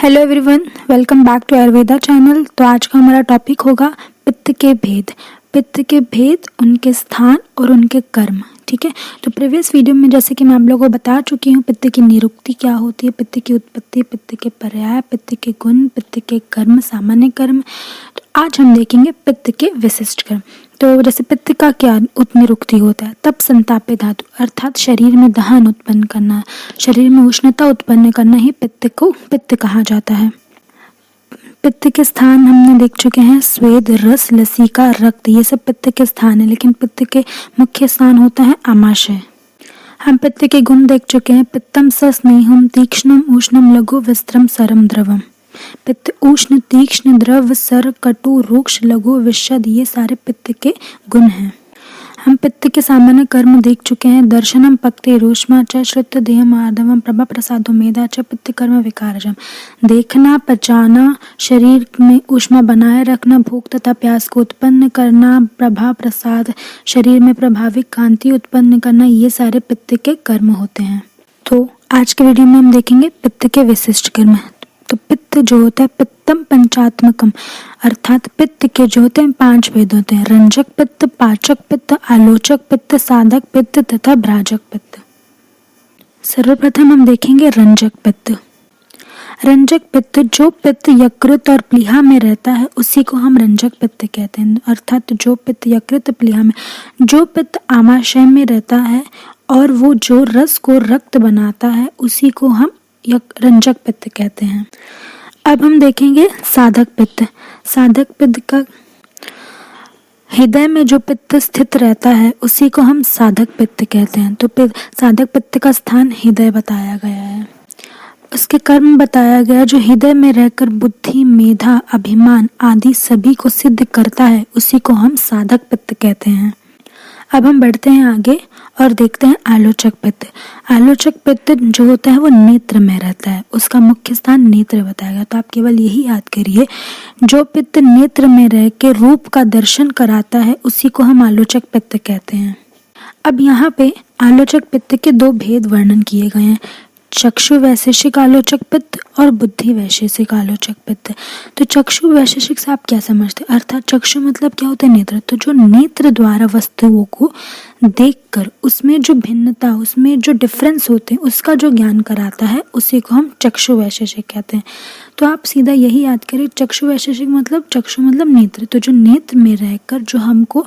Hello everyone, welcome back to Ayurveda channel. तो आज का हमारा टॉपिक होगा पित्त के भेद। पित्त के भेद, उनके स्थान और उनके कर्म। ठीक है, तो प्रीवियस वीडियो में जैसे कि मैं आप लोगों को बता चुकी हूँ पित्त की निरुक्ति क्या होती है, पित्त की उत्पत्ति, पित्त के पर्याय, पित्त के गुण, पित्त के कर्म, सामान्य कर्म। तो आज हम देखेंगे पित्त के विशिष्ट कर्म। तो जैसे पित्त का क्या निरुक्ति होता है, तब संताप्य धातु अर्थात शरीर में दहन उत्पन्न करना, शरीर में उष्णता उत्पन्न करना ही पित्त को पित्त कहा जाता है। पित्त के स्थान हमने देख चुके हैं, स्वेद, रस, लसिका, रक्त, ये सब पित्त के स्थान है। लेकिन पित्त के मुख्य स्थान होता है आमाशय। हम पित्त के गुण देख चुके हैं, पित्तम स स्नेहम तीक्ष्णम उष्णम लघु विस्त्रम सरम द्रवम। पित्त उष्ण, तीक्ष्ण, द्रव, सर, कटु, रुक्ष, लघु, विशद, ये सारे पित्त के गुण हैं। हम पित्त के सामान्य कर्म देख चुके हैं, दर्शनम पक्ति रूष्मा च श्रुत देहम आर्दवम प्रभा प्रसादो मेधा च पित्त कर्म विकारजम। देखना, पचाना, शरीर में ऊष्मा बनाए रखना, भूख तथा प्यास को उत्पन्न करना, प्रभा प्रसाद, शरीर में प्रभाविक कांति उत्पन्न करना, ये सारे पित्त के कर्म होते हैं। तो आज के वीडियो में हम देखेंगे पित्त के विशिष्ट कर्म। तो पित्त जो होता है, पित्तम पंचात्मकम अर्थात पित्त के जो होते हैं 5 भेद होते हैं, रंजक पित्त, पाचक पित्त, आलोचक पित्त, साधक पित्त तथा भ्राजक पित्त। सर्वप्रथम हम देखेंगे रंजक पित्त। रंजक पित्त, जो पित्त यकृत और प्लीहा में रहता है उसी को हम रंजक पित्त कहते हैं। अर्थात जो पित्त यकृत प्लीहा में, जो पित्त आमाशय में रहता है और वो जो रस को रक्त बनाता है उसी को हम रंजक पित्त कहते हैं। अब हम देखेंगे साधक पित्त। साधक पित्त का हृदय में जो पित्त स्थित रहता है उसी को हम साधक पित्त कहते हैं। तो साधक पित्त का स्थान हृदय बताया गया है। उसके कर्म बताया गया, जो हृदय में रहकर बुद्धि, मेधा, अभिमान आदि सभी को सिद्ध करता है उसी को हम साधक पित्त कहते हैं। अब हम बढ़ते हैं आगे और देखते हैं आलोचक पित्त। आलोचक पित्त जो होता है वो नेत्र में रहता है, उसका मुख्य स्थान नेत्र बताया गया। तो आप केवल यही याद करिए, जो पित्त नेत्र में रह के रूप का दर्शन कराता है उसी को हम आलोचक पित्त कहते हैं। अब यहाँ पे आलोचक पित्त के 2 भेद वर्णन किए गए हैं, चक्षु वैशेषिक आलोचक पित्त और बुद्धि वैशेषिक आलोचक पित्त। तो चक्षु वैशेषिक से आप क्या समझते हैं, अर्थात चक्षु मतलब क्या होता है, नेत्र। तो जो नेत्र द्वारा वस्तुओं को देखकर उसमें जो भिन्नता, उसमें जो डिफरेंस होते हैं उसका जो ज्ञान कराता है उसी को हम चक्षु वैशेषिक कहते हैं। तो आप सीधा यही याद करिए, चक्षु वैशेषिक मतलब, चक्षु मतलब नेत्र। तो जो नेत्र में रहकर जो हमको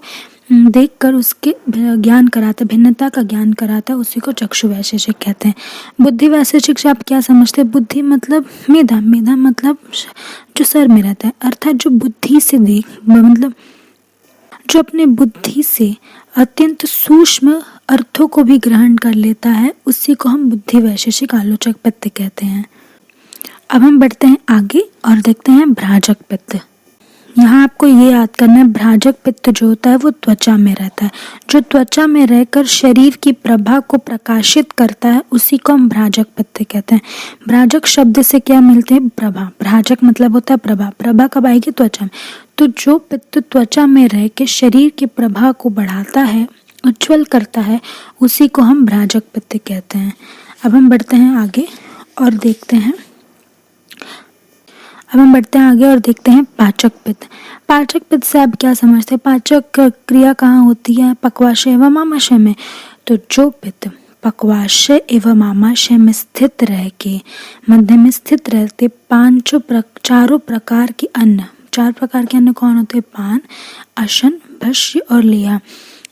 देखकर उसके ज्ञान कराता, भिन्नता का ज्ञान कराता है उसी को चक्षु वैशेषिक कहते हैं। बुद्धि वैशेषिक से आप क्या समझते हैं, बुद्धि मतलब मेधा, मेधा मतलब जो सर में रहता है, अर्थात जो बुद्धि से मतलब जो अपने बुद्धि से अत्यंत सूक्ष्म अर्थों को भी ग्रहण कर लेता है उसी को हम बुद्धि वैशेषिक आलोचक पित्त कहते हैं। अब हम बढ़ते हैं आगे और देखते हैं भ्राजक पित्त। यहाँ आपको ये याद करना है, भ्राजक पित्त जो होता है वो त्वचा में रहता है। जो त्वचा में रहकर शरीर की प्रभा को प्रकाशित करता है उसी को हम भ्राजक पित्त कहते हैं। भ्राजक शब्द से क्या मिलते हैं, प्रभा। भ्राजक मतलब होता है प्रभा। प्रभा कब आएगी, त्वचा में। तो जो पित्त त्वचा में रह के शरीर की प्रभा को बढ़ाता है, उज्ज्वल करता है, उसी को हम भ्राजक पित्त कहते हैं। अब हम बढ़ते हैं आगे और देखते हैं पाचक पित्त। पाचक पित्त से आप क्या समझते हैं, पाचक क्रिया कहाँ होती है, पक्वाशय एवं आमाशय में। तो जो पित्त पक्वाशय एवं आमाशय में स्थित रह के, मध्य में स्थित रहते, 4 प्रकार के अन्न, 4 प्रकार के अन्न कौन होते हैं, पान, अशन, भक्ष्य और लेहा।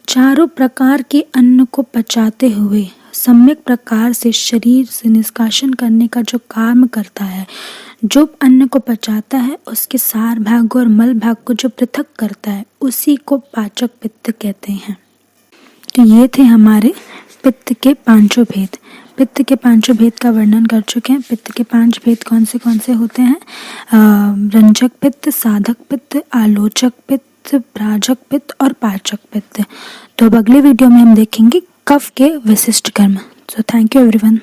4 प्रकार के अन्न को पचाते हुए सम्यक प्रकार से शरीर से निष्कासन करने का जो काम करता है, जो अन्न को पचाता है उसके सार भाग और मल भाग को जो पृथक करता है उसी को पाचक पित्त कहते हैं। तो ये थे हमारे पित्त के 5 भेद। पित्त के 5 भेद का वर्णन कर चुके हैं। पित्त के 5 भेद कौन से होते हैं, रंजक पित्त, साधक पित्त, आलोचक पित्त, भ्राजक पित्त और पाचक पित्त। तो अब अगले वीडियो में हम देखेंगे कफ के विशिष्ट कर्म। So thank you everyone.